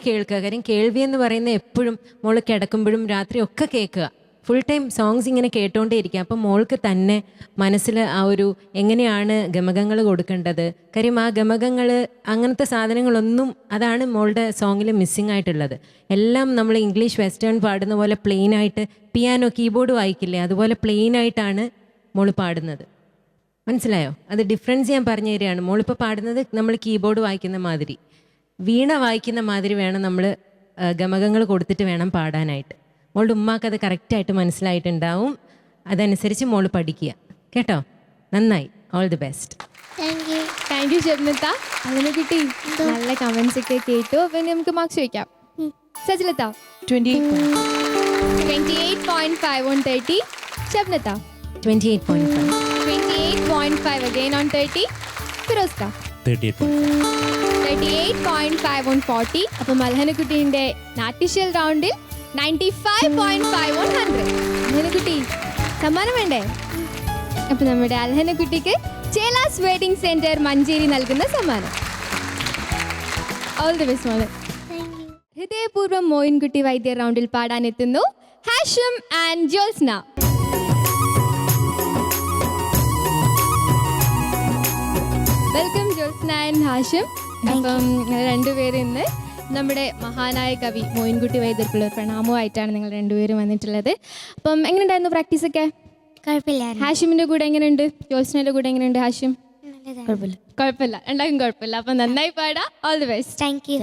കേൾക്കുക. കാര്യം കേൾവി എന്ന് പറയുന്നത് എപ്പോഴും മോൾ കിടക്കുമ്പോഴും രാത്രി ഒക്കെ കേൾക്കുക, ഫുൾ ടൈം സോങ്സ് ഇങ്ങനെ കേട്ടുകൊണ്ടേ ഇരിക്കുക. അപ്പം മോൾക്ക് തന്നെ മനസ്സിൽ ആ ഒരു എങ്ങനെയാണ് ഗമകങ്ങൾ കൊടുക്കേണ്ടത്, കാര്യം ആ ഗമകങ്ങൾ അങ്ങനത്തെ സാധനങ്ങളൊന്നും അതാണ് മോളുടെ സോങ്ങിൽ മിസ്സിങ് ആയിട്ടുള്ളത്. എല്ലാം നമ്മൾ ഇംഗ്ലീഷ് വെസ്റ്റേൺ പാടുന്ന പോലെ പ്ലെയിൻ ആയിട്ട്, പിയാനോ കീബോർഡ് വായിക്കില്ലേ അതുപോലെ പ്ലെയിൻ ആയിട്ടാണ് മോൾ പാടുന്നത്. മനസ്സിലായോ? അത് ഡിഫറൻസ് ഞാൻ പറഞ്ഞു തരികയാണ്. മോളിപ്പോൾ പാടുന്നത് നമ്മൾ കീബോർഡ് വായിക്കുന്ന മാതിരി, വീണ വായിക്കുന്ന മാതിരി വേണം നമ്മൾ ഗമകങ്ങൾ കൊടുത്തിട്ട് വേണം പാടാനായിട്ട്. മോളുടെ ഉമ്മാക്ക് അത് കറക്റ്റായിട്ട് മനസ്സിലായിട്ടുണ്ടാവും. അതനുസരിച്ച് മോള് പഠിക്കുക കേട്ടോ. നന്നായി. All the best. Thank you ഷബ്നത്ത. അങ്ങനെ കിട്ടി നല്ല കമന്റ്സ് ഒക്കെ കേട്ടു. അപ്പം നമുക്ക് മാർക്സ് ചോദിക്കാം. Sajilatha 28.5 on 30. ഷബ്നത്ത 28.5. 28.5 again on 30. ഫിറോസ്ക 38.5 on 40. അപ്പം അൽഹനക്കുട്ടീൻ്റെ നാട്ടിഷ്യൽ റൗണ്ടിൽ 95.5 on 100. അൽഹനക്കുട്ടി സമ്മാനം വേണ്ടേ? അപ്പം നമ്മുടെ അൽഹനക്കുട്ടിക്ക് ചേലാസ് വെഡിങ് സെന്റർ മഞ്ചേരി നൽകുന്ന സമ്മാനം. ഓൾ ദി ബെസ്റ്റ് മോളെ. ഹൃദയപൂർവ്വം മോയിൻകുട്ടി വൈദ്യ റൗണ്ടിൽ പാടാനെത്തുന്നു Hashim and Jyotsna. Welcome Jyotsna and Hashim. അപ്പം രണ്ടുപേരും ഇന്ന് നമ്മുടെ മഹാനായ കവി മോയിൻകുട്ടി വൈദ്യർക്കുള്ള പ്രണാമമായിട്ടാണ് നിങ്ങൾ രണ്ടുപേരും വന്നിട്ടുള്ളത്. അപ്പം എങ്ങനെയുണ്ടായിരുന്നു പ്രാക്ടീസൊക്കെ? കുഴപ്പമില്ലായിരുന്നു. ഹാഷിമിൻ്റെ കൂടെ എങ്ങനെയുണ്ട്? ജോത്സ്നയുടെ കൂടെ എങ്ങനെയുണ്ട് ഹാഷിം? കുഴപ്പമില്ല, ഉണ്ടാക്കും കുഴപ്പമില്ല. അപ്പം നന്നായി പാടാം. All the best. Thank U.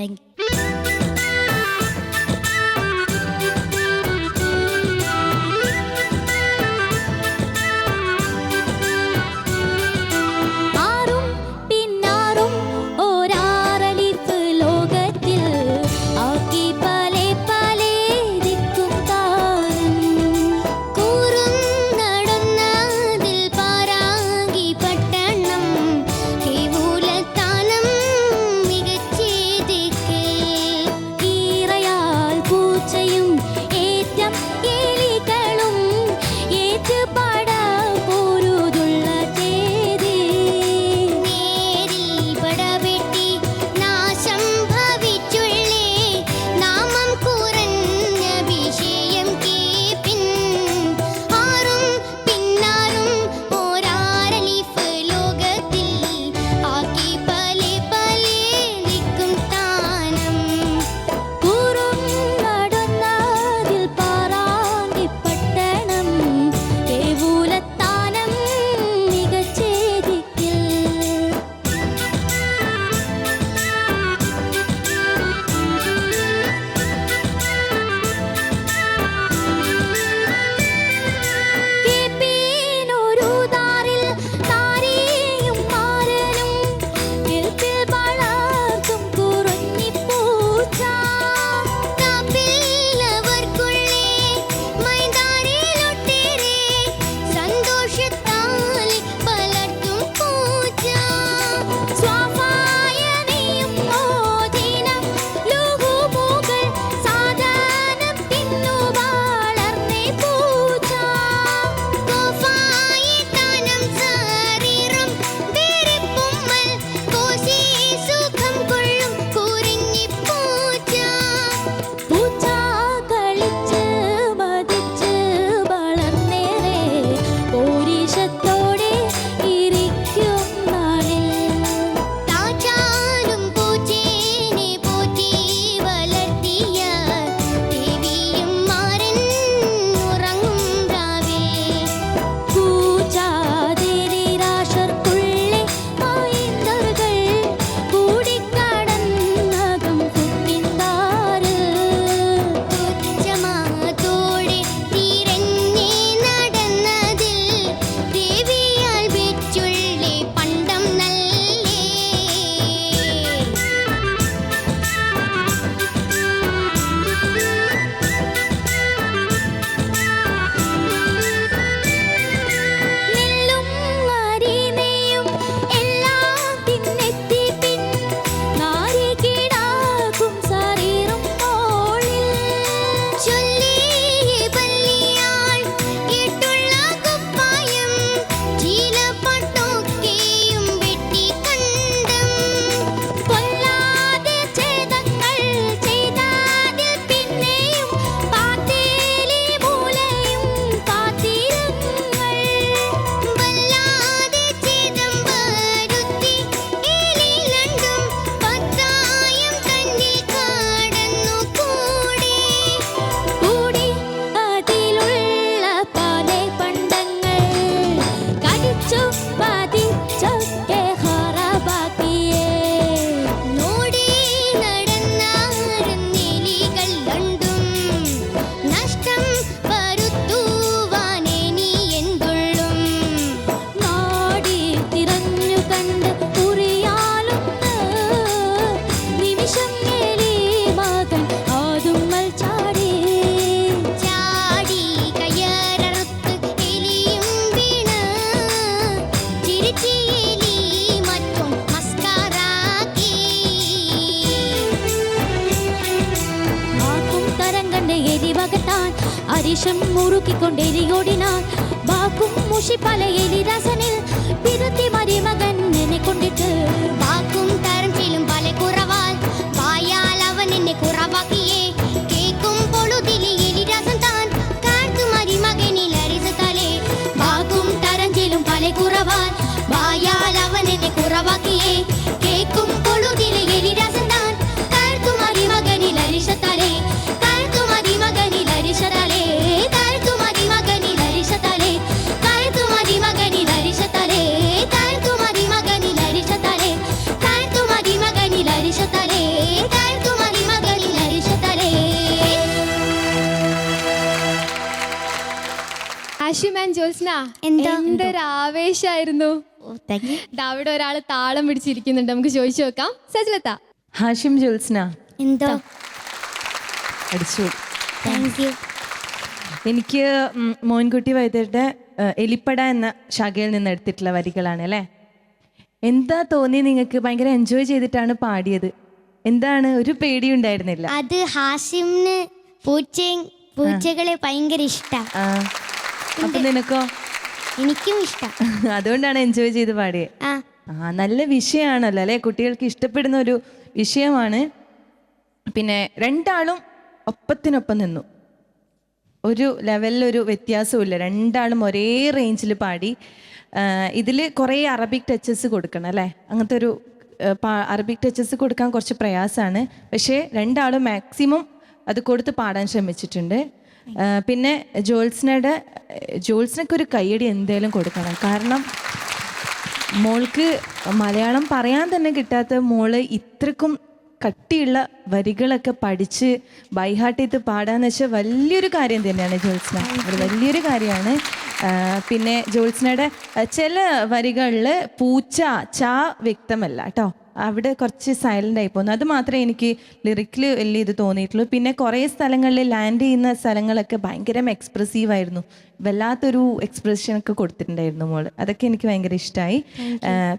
വിഷം മുറുക്കിക്കൊണ്ടെരിയോടിനാൾ വാക്കും മുഷി പല എലിരസനിൽ പിരുത്തി മരുമകൻ എന്നെ കൊണ്ടിട്ട് വാക്കും തരച്ചിലും പല കുറവാൽ വായാൽ അവൻ എന്നെ കുറവാക്കിയേ കേക്കും പൊളുതിലെ എലിരസം താൻ കാർത്തു മരുമകനിൽ അരിസത്താലേ വാക്കും തരഞ്ചിലും പല കുറവാൽ വായാൽ അവൻ എന്നെ കുറവാക്കിയേ കേക്കും പൊളുതിലെ എലിരസം താൻ കാർത്തു മരുമകനിൽ അരിസത്താലേ കാർത്തു മരുമകനിൽ അരിസത്താലേ കാർത്തു മരുമകനിൽ അരിസത്താലേ കാർത്തു മരുമകനിൽ അരിസത്താലേ കാർത്തു മരുമകനിൽ അരിസത്താലേ കാർത്തു മരുമകനിൽ അരിസത്താലേ കാർത്തു മരുമകനിൽ അരിസത്താലേ. ആഷിം ആൻഡ് ജോത്സ്ന, എന്താ? എന്തൊരു ആവേശമായിരുന്നു. ദാ അവിടെ ഒരാൾ താളം പിടിച്ചിരിക്കുന്നുണ്ട്, നമുക്ക് ചോദിച്ചു നോക്കാം. സജ്ലത്ത. ഹാഷിം ജുൽസ്ന എന്തോ അടിച്ചു. Thank you. എനിക്ക് മോൻകുട്ടി വൈദ്യരുടെ എലിപ്പട എന്ന ശാഖയിൽ നിന്ന് എടുത്തിട്ടുള്ള വരികളാണ് അല്ലേ. എന്താ തോന്നി നിങ്ങൾക്ക്? ഭയങ്കര എൻജോയ് ചെയ്തിട്ടാണ് പാടിയത്. എന്താണ്, ഒരു പേടിയുണ്ടായിരുന്നില്ല? അത് ഹാഷിമിന് പൂച്ചകളെ ഭയങ്കര ഇഷ്ടാ. അപ്പൊ നിനക്കോ? എനിക്കും ഇഷ്ടാ. അതുകൊണ്ടാണ് എൻജോയ് ചെയ്ത് പാടിയത്. നല്ല വിഷയമാണല്ലോ അല്ലേ, കുട്ടികൾക്ക് ഇഷ്ടപ്പെടുന്ന ഒരു വിഷയമാണ്. പിന്നെ രണ്ടാളും ഒപ്പത്തിനൊപ്പം നിന്നു, ഒരു ലെവലിലൊരു വ്യത്യാസമില്ല, രണ്ടാളും ഒരേ റേഞ്ചിൽ പാടി. ഇതിൽ കുറേ അറബിക് ടച്ചസ് കൊടുക്കണം അല്ലേ, അങ്ങനത്തെ ഒരു അറബിക് ടച്ചസ് കൊടുക്കാൻ കുറച്ച് പ്രയാസമാണ്. പക്ഷേ രണ്ടാളും മാക്സിമം അത് കൊടുത്ത് പാടാൻ ശ്രമിച്ചിട്ടുണ്ട്. പിന്നെ ജോത്സ്നയ്ക്ക് ഒരു കയ്യടി എന്തായാലും കൊടുക്കണം. കാരണം മോൾക്ക് മലയാളം പറയാൻ തന്നെ കിട്ടാത്ത മോള് ഇത്രക്കും കട്ടിയുള്ള വരികളൊക്കെ പഠിച്ച് ബൈഹാർട്ട് ചെയ്ത് പാടാന്ന് വെച്ചാൽ വലിയൊരു കാര്യം തന്നെയാണ് ജോത്സ്ന, അത് വലിയൊരു കാര്യമാണ്. പിന്നെ ജോത്സ്നയുടെ ചില വരികളിൽ പൂച്ച ച വ്യക്തമല്ല കേട്ടോ, അവിടെ കുറച്ച് സൈലൻ്റ് ആയി പോകുന്നു. അത് മാത്രമേ എനിക്ക് ലിറിക്കിൽ വലിയ ഇത് തോന്നിയിട്ടുള്ളൂ. പിന്നെ കുറേ സ്ഥലങ്ങളിൽ ലാൻഡ് ചെയ്യുന്ന സ്ഥലങ്ങളൊക്കെ ഭയങ്കര എക്സ്പ്രസീവായിരുന്നു, വല്ലാത്തൊരു എക്സ്പ്രഷനൊക്കെ കൊടുത്തിട്ടുണ്ടായിരുന്നു മോള്, അതൊക്കെ എനിക്ക് ഭയങ്കര ഇഷ്ടമായി.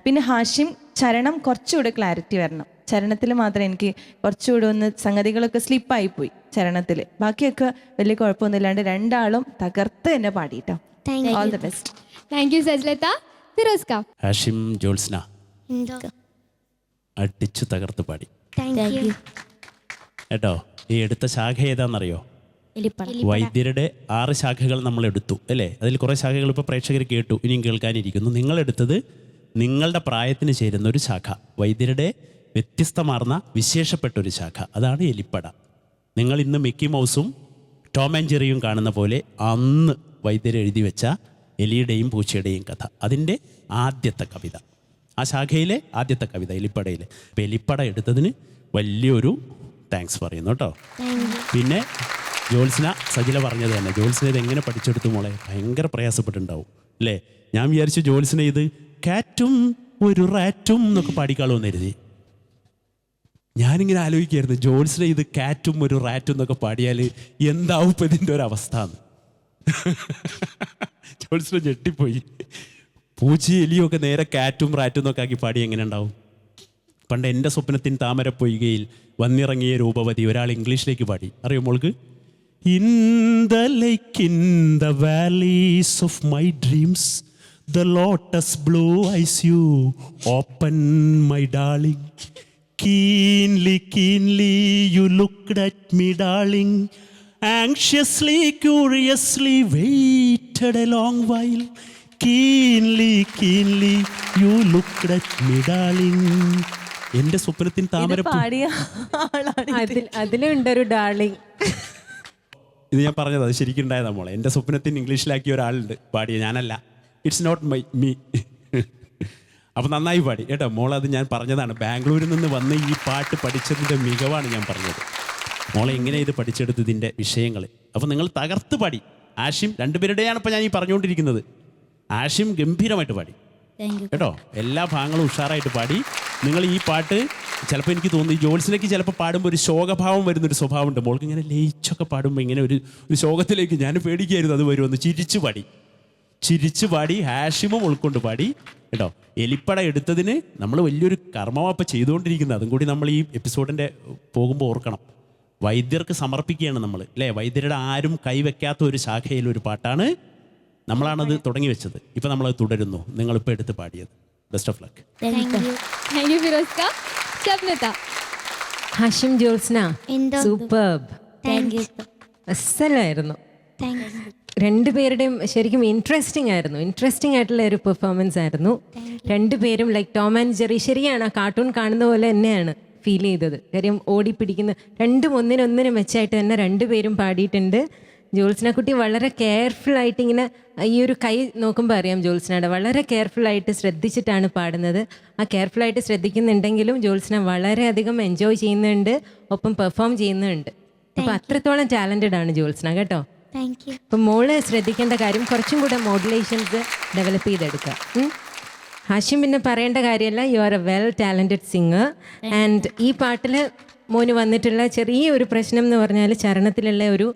പിന്നെ ഹാഷിം ചരണം കുറച്ചുകൂടെ ക്ലാരിറ്റി വരണം, ചരണത്തിൽ മാത്രം എനിക്ക് കുറച്ചുകൂടെ ഒന്ന് സംഗതികളൊക്കെ സ്ലിപ്പായിപ്പോയി ചരണത്തിൽ. ബാക്കിയൊക്കെ വലിയ കുഴപ്പമൊന്നുമില്ലാണ്ട് രണ്ടാളും തകർത്ത് തന്നെ പാടിട്ടോ. All the best. Thank you സജ്ലത്ത. ഫിറോസ് ക. ഹാഷിം ജോത്സ്ന എന്തോ അടിച്ചു തകർത്ത് പാടി താങ്ക് യു. കേട്ടോ. ഈ എടുത്ത ശാഖ ഏതാണെന്നറിയോ? വൈദ്യരുടെ 6 ശാഖകൾ നമ്മൾ എടുത്തു അല്ലേ. അതിൽ കുറേ ശാഖകൾ ഇപ്പോൾ പ്രേക്ഷകർ കേട്ടു, ഇനിയും കേൾക്കാനിരിക്കുന്നു. നിങ്ങളെടുത്തത് നിങ്ങളുടെ പ്രായത്തിന് ചേരുന്ന ഒരു ശാഖ, വൈദ്യരുടെ വ്യത്യസ്തമാർന്ന വിശേഷപ്പെട്ട ഒരു ശാഖ, അതാണ് എലിപ്പട. നിങ്ങൾ ഇന്ന് മിക്കി മൗസും ടോം ആൻഡ് ജെറിയും കാണുന്ന പോലെ അന്ന് വൈദ്യർ എഴുതി വെച്ച എലിയുടെയും പൂച്ചയുടെയും കഥ, അതിൻ്റെ ആദ്യത്തെ കവിത, ആ ശാഖയിലെ ആദ്യത്തെ കവിത എലിപ്പടയിൽ. അപ്പോൾ എലിപ്പട എടുത്തതിന് വലിയൊരു താങ്ക്സ് പറയുന്നു കേട്ടോ. പിന്നെ ജോത്സ്ന, സജില പറഞ്ഞത് തന്നെ, ജോത്സ്ന ഇത് എങ്ങനെ പഠിച്ചെടുത്തു മോളെ? ഭയങ്കര പ്രയാസപ്പെട്ടുണ്ടാവും അല്ലേ. ഞാൻ വിചാരിച്ചു ജോത്സ്ന ഇത് കാറ്റും ഒരു റാറ്റും എന്നൊക്കെ പാടിക്കാളോന്ന് കരുതി. ഞാനിങ്ങനെ ആലോചിക്കായിരുന്നു, ജോത്സ്ന ഇത് കാറ്റും ഒരു റാറ്റും എന്നൊക്കെ പാടിയാൽ എന്താവും ഇപ്പം ഇതിൻ്റെ ഒരവസ്ഥ എന്ന്. ജോത്സ്ന ഞെട്ടിപ്പോയി. പൂച്ചയും എലിയൊക്കെ നേരെ കാറ്റും റാറ്റും എന്നൊക്കെ ആക്കി പാടി എങ്ങനെ ഉണ്ടാവും? പണ്ട് എൻ്റെ സ്വപ്നത്തിൻ താമരപ്പൊയ്കയിൽ വന്നിറങ്ങിയ രൂപവതി ഒരാൾ ഇംഗ്ലീഷിലേക്ക് പാടി, അറിയോ മോൾക്ക്? In the lake in the valleys of my dreams the lotus blue eyes you open my darling, keenly keenly you looked at me darling, anxiously curiously waited a long while, keenly keenly you looked at me darling. എൻ്റെ സ്വപ്നത്തിൻ താമര പാടിയ അതിലുണ്ടൊരു darling. ഇത് ഞാൻ പറഞ്ഞത് അത് ശരിക്കും ഉണ്ടായതാ മോളെ. എൻ്റെ സ്വപ്നത്തിന് ഇംഗ്ലീഷിലാക്കിയ ഒരാളുണ്ട് പാടിയ, ഞാനല്ല. It's not me. അപ്പോൾ നന്നായി പാടി കേട്ടോ മോളത്. ഞാൻ പറഞ്ഞതാണ്, ബാംഗ്ലൂരിൽ നിന്ന് വന്ന് ഈ പാട്ട് പഠിച്ചതിൻ്റെ മികവാണ് ഞാൻ പറഞ്ഞത്. മോളെ എങ്ങനെ ഇത് പഠിച്ചെടുത്തതിൻ്റെ വിഷയങ്ങൾ. അപ്പോൾ നിങ്ങൾ തകർത്ത് പാടി. ആഷിം, രണ്ടുപേരുടെയാണ് ഇപ്പോൾ ഞാൻ ഈ പറഞ്ഞുകൊണ്ടിരിക്കുന്നത്. ആഷിം ഗംഭീരമായിട്ട് പാടി കേട്ടോ, എല്ലാ ഭാഗങ്ങളും ഉഷാറായിട്ട് പാടി. നിങ്ങൾ ഈ പാട്ട് ചിലപ്പോൾ എനിക്ക് തോന്നുന്നു ജോത്സ്നയ്ക്ക് ചിലപ്പോൾ പാടുമ്പോൾ ഒരു ശോകഭാവം വരുന്നൊരു സ്വഭാവമുണ്ട്. മോൾക്ക് ഇങ്ങനെ ലയിച്ചൊക്കെ പാടുമ്പോൾ ഇങ്ങനെ ഒരു ശോകത്തിലേക്ക് ഞാൻ പേടിക്കായിരുന്നു അത് വരുമെന്ന്. ചിരിച്ചു പാടി ഹാഷിമും ഉൾക്കൊണ്ട് പാടി കേട്ടോ. എലിപ്പട എടുത്തതിന് നമ്മൾ വലിയൊരു കർമ്മവാപ്പ ചെയ്തുകൊണ്ടിരിക്കുന്നത്, അതും കൂടി നമ്മൾ ഈ എപ്പിസോഡിൻ്റെ പോകുമ്പോൾ ഓർക്കണം. വൈദ്യർക്ക് സമർപ്പിക്കുകയാണ് നമ്മൾ, അല്ലേ? വൈദ്യരുടെ ആരും കൈവയ്ക്കാത്ത ഒരു ശാഖയിൽ ഒരു പാട്ടാണ്, നമ്മളാണത് തുടങ്ങി വെച്ചത്. ഇപ്പം നമ്മളത് തുടരുന്നു, നിങ്ങളിപ്പോൾ എടുത്ത് പാടിയത്. Best of luck. Thank you ഫിറോസ്ക. ഷബ്നത. ഹാഷിം ജോത്സ്ന, എന്തോ സൂപ്പർബ്, താങ്ക് യു അസലായിരുന്നു. Thank you. രണ്ടുപേരുടെയും ശരിക്കും ഇൻട്രസ്റ്റിംഗ് ആയിട്ടുള്ള ഒരു പെർഫോമൻസ് ആയിരുന്നു. രണ്ടുപേരും ലൈക്ക് ടോം ആൻഡ് ജെറി, ശരിയാണ്, ആ കാർട്ടൂൺ കാണുന്ന പോലെ തന്നെയാണ് ഫീൽ ചെയ്തത്. കാര്യം ഓടിപ്പിടിക്കുന്ന രണ്ടും ഒന്നിനൊന്നിനും മെച്ചമായിട്ട് തന്നെ രണ്ടുപേരും പാടിയിട്ടുണ്ട്. ജോത്സ്ന കുട്ടി വളരെ കെയർഫുൾ ആയിട്ട് ഇങ്ങനെ ഈ ഒരു കൈ നോക്കുമ്പോൾ അറിയാം ജോത്സ്നയുടെ വളരെ കെയർഫുൾ ആയിട്ട് ശ്രദ്ധിച്ചിട്ടാണ് പാടുന്നത്. ആ കെയർഫുൾ ആയിട്ട് ശ്രദ്ധിക്കുന്നുണ്ടെങ്കിലും ജോത്സ്ന വളരെയധികം എൻജോയ് ചെയ്യുന്നുണ്ട്, ഒപ്പം പെർഫോം ചെയ്യുന്നുണ്ട്. അപ്പം അത്രത്തോളം ടാലൻറ്റഡ് ആണ് ജോത്സ്ന കേട്ടോ. Thank you. അപ്പം മോള് ശ്രദ്ധിക്കേണ്ട കാര്യം കുറച്ചും കൂടെ മോഡുലേഷൻസ് ഡെവലപ്പ് ചെയ്തെടുക്കുക. ഹാഷിം പിന്നെ പറയേണ്ട കാര്യമല്ല, you are A well talented singer. And ഈ പാട്ടിൽ മോന് വന്നിട്ടുള്ള ചെറിയൊരു പ്രശ്നം എന്ന് പറഞ്ഞാൽ ചരണത്തിലുള്ള ഒരു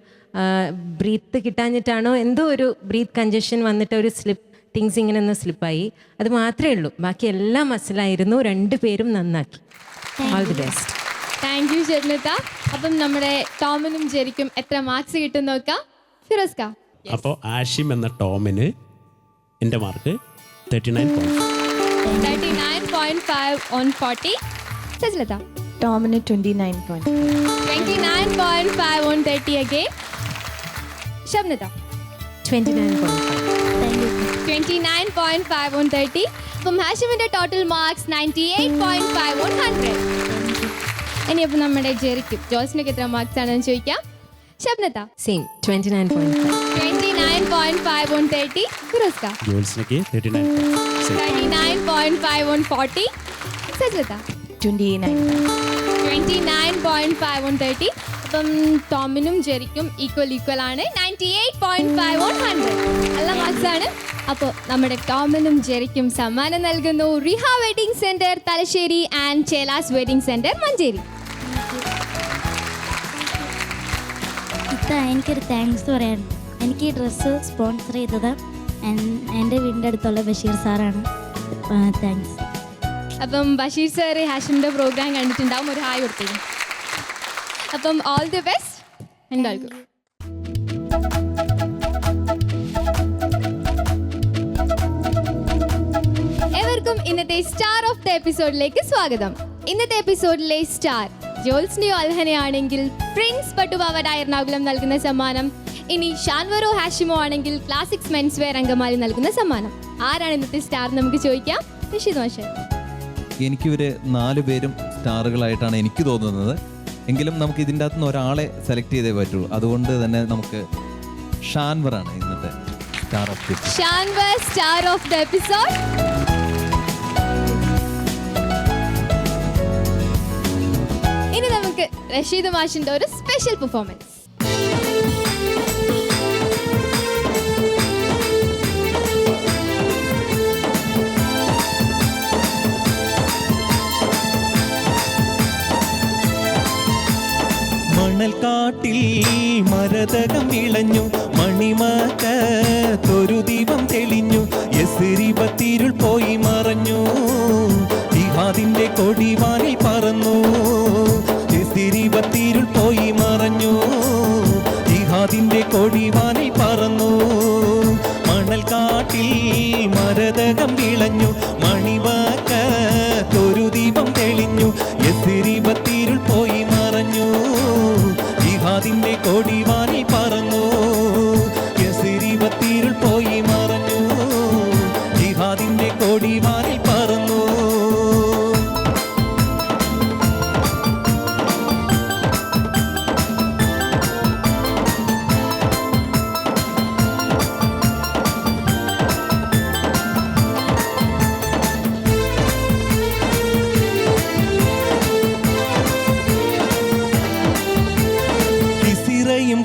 ബ്രീത്ത് കിട്ടാഞ്ഞിട്ടാണോ എന്തോ ഒരു ബ്രീത്ത് കഞ്ചഷൻ വന്നിട്ട് ഒരു തിങ്സ് ഇങ്ങനെ ഒന്ന് സ്ലിപ്പായി. അത് മാത്രമേ ഉള്ളൂ, ബാക്കി എല്ലാം മസിലായിരുന്നു. രണ്ടുപേരും നന്നാക്കി. All the best. Thank you ഷബ്നത. അപ്പം നമ്മുടെ ടോമിനും ജെറിക്കും എത്ര മാർക്സ് കിട്ടും നോക്കാം. ഫിറോസ്ക. അപ്പോൾ ആഷിം എന്ന ടോമിന് എൻ്റെ mark 39.5. 39.5 on 40. സജ്ലത. Tomin 29.5. 29.5 on 30 again. ഷബ്നത. 29.5. 29.5 on 30. അപ്പം ഹാഷിമിന്റെ ടോട്ടൽ മാർക്സ് 98.5 on 100. ഇനിയിപ്പോൾ നമ്മുടെ ജെറിക്കും ജോസ്നയ്ക്ക് എത്ര മാർക്സ് ആണെന്ന് ചോദിക്കാം. ഷബ്നത. സെയിം 29.5. 29.5 on 30. ഫിറോസ്ക. ജോത്സ്നയ്ക്ക് 39.5. 39.5 on 40. സജ്ലത. 29. 29.5 on 30. അപ്പം ടോമിനും ജെറിക്കും ഈക്വൽ ആണ്. 98.5 on 100. നല്ല മാർക്സ് ആണ്. അപ്പോൾ നമ്മുടെ ടോമിനും ജെറിക്കും സമ്മാനം നൽകുന്നു Riha wedding centre Thalassery and Chelas wedding centre Manjeri. എനിക്കൊരു താങ്ക്സ് പറയാൻ. എനിക്ക് ഈ ഡ്രസ്സ് സ്പോൺസർ ചെയ്തത് എൻ്റെ വീടിൻ്റെ അടുത്തുള്ള ബഷീർ സാറാണ്. താങ്ക്സ്. അപ്പം ബഷീർ സാറ് ഹാഷിമിൻ്റെ പ്രോഗ്രാം കണ്ടിട്ടുണ്ടാവും, ഒരു ഹായ് കൊടുത്തേക്കും. അപ്പം ഓൾ ദി ബെസ്റ്റ് എന്തായാലും. എവർക്കും ഇന്നത്തെ സ്റ്റാർ ഓഫ് ദ എപ്പിസോഡിലേക്ക് സ്വാഗതം. ഇന്നത്തെ എപ്പിസോഡിലെ സ്റ്റാർ ജോത്സ്നയോ അൽഹനയാണെങ്കിൽ പ്രിൻസ് പട്ടുപാവാട എറണാകുളം നൽകുന്ന സമ്മാനം. ഇനി ഷാൻവറോ ഹാഷിമോ ആണെങ്കിൽ ക്ലാസിക്സ് മെൻസ് വെയർ അങ്കമാലി നൽകുന്ന സമ്മാനം. ആരാണ് ഇന്നത്തെ സ്റ്റാർ നമുക്ക് ചോദിക്കാം. റഷീദ് മാഷ്. എനിക്കിവർ 4 പേരും സ്റ്റാറുകളായിട്ടാണ് എനിക്ക് തോന്നുന്നത്. എങ്കിലും നമുക്ക് ഇതിൻ്റെ അകത്തുനിന്ന് ഒരാളെ സെലക്ട് ചെയ്തേ പറ്റൂ. അതുകൊണ്ട് തന്നെ നമുക്ക് ഷാൻവറാണ് ഇന്നത്തെ star of the episode. Shanvar star of the episode. ഇനി നമുക്ക് റഷീദ് മാഷിന്റെ ഒരു സ്പെഷ്യൽ പെർഫോമൻസ്. മണൽക്കാട്ടിൽ മരതകം വിളഞ്ഞു, മണിമകത്തൊരു ദീപം തെളിഞ്ഞു, യസ്രിബത്തിരുൾ പോയി മറഞ്ഞു, ജിഹാദിന്റെ കൊടിവാനിൽ പറന്നു. യസ്രിബത്തിരുൾ പോയി മറഞ്ഞു, ജിഹാദിന്റെ കൊടിവാനിൽ പറന്നു. മണൽക്കാട്ടിൽ മരതകം വിളഞ്ഞു, മണിമകത്തൊരു ദീപം തെളിഞ്ഞു, യസ്രിബത്തിരുൾ പോയി മറഞ്ഞു, ജിഹാദിന്റെ കൊടിവാനിൽ പറന്നു. യസ്രിബത്തിരുൾ പോയി മറഞ്ഞു, ജിഹാദിന്റെ കൊടിവാനിൽ പറന്നു.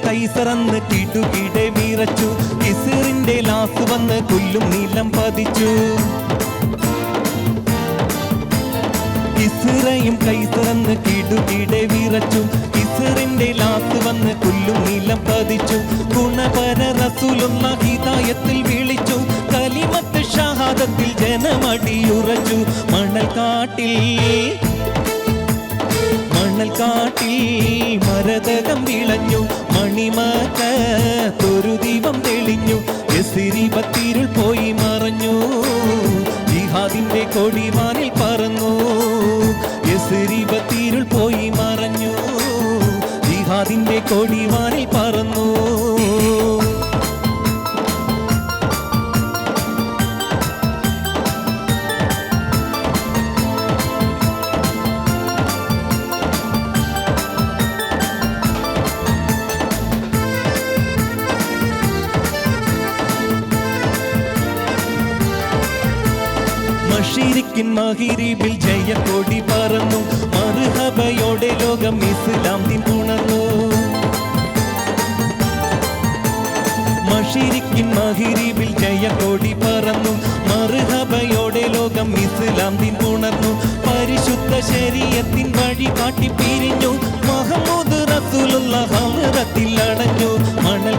കൈസറന്ന് കിടുകിടെ വിറച്ചു, കിസിറിന്റെ ലാസ് വന്ന് കൊല്ലും നീലം പതിച്ചു. കിസിറയും കൈസറന്ന് കിടുകിടെ വിറച്ചു, കിസിറിന്റെ ലാസ് വന്ന് കൊല്ലും നീലം പതിച്ചു. ഗുണപര റസൂലുള്ള ഹിദായത്തിൽ വിളിച്ചു, കലിമത്ത് ഷഹാദത്തിൽ ജനമടിയുറച്ചു. മണൽക്കാട്ടിൽ മണൽ കാട്ടിൽ മരതകം വിളഞ്ഞു, മണിമകത്തൊരു ദീപം തെളിഞ്ഞു, യസിരി ബത്തിരുൾ പോയി മറഞ്ഞു, ജിഹാദിന്റെ കൊടിവാനിൽ പറന്നു, യസിരി ബത്തിരുൾ പോയി മറഞ്ഞു, ജിഹാദിന്റെ കൊടിവാനിൽ പറന്നു. മഷീരിക്കിൻ മഹിരീബിൽ ജയക്കൊടി പറന്നു, മർഹബയോടെ ലോകം ഇസ്ലാം ദിൻ ഉണർന്നു. മഷീരിക്കിൻ മഹിരീബിൽ ജയക്കൊടി പറന്നു, മർഹബയോടെ ലോകം ഇസ്ലാം ദിൻ ഉണർന്നു. പരിശുദ്ധ ശരീഅത്തിൻ വഴി കാട്ടി പിരിഞ്ഞു, മുഹമ്മദ് റസൂലുള്ളാഹ് ഹളറത്തിൽ അടഞ്ഞു. മണൽ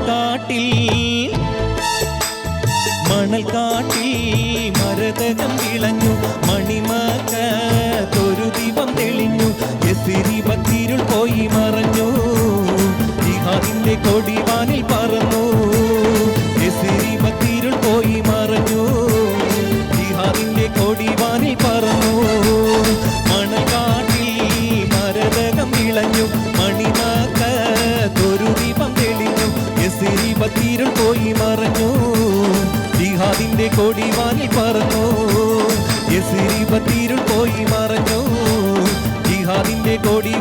കാട്ടിൽ മരതകം വിളഞ്ഞു, മണിമകത്തൊരു ദീപം തെളിഞ്ഞു, യസിരി ബത്തിരുൾ പോയി മറഞ്ഞു, ജിഹാദിന്റെ കൊടിവാനിൽ പറന്നു, യസിരി ബത്തിരുൾ പോയി മറഞ്ഞു, ജിഹാദിന്റെ കൊടിവാനിൽ പറന്നു. മണൽ കാട്ടിൽ മരതകം വിളഞ്ഞു, മണിമകത്തൊരു ദീപം തെളിഞ്ഞു, യസിരി ബത്തിരുൾ പോയി മറഞ്ഞു, ജിഹാദിന്റെ കൊടിവാനിൽ പറന്നു, യസിരി ബത്തിരുൾ പോയി മറഞ്ഞു, ജിഹാദിന്റെ കൊടി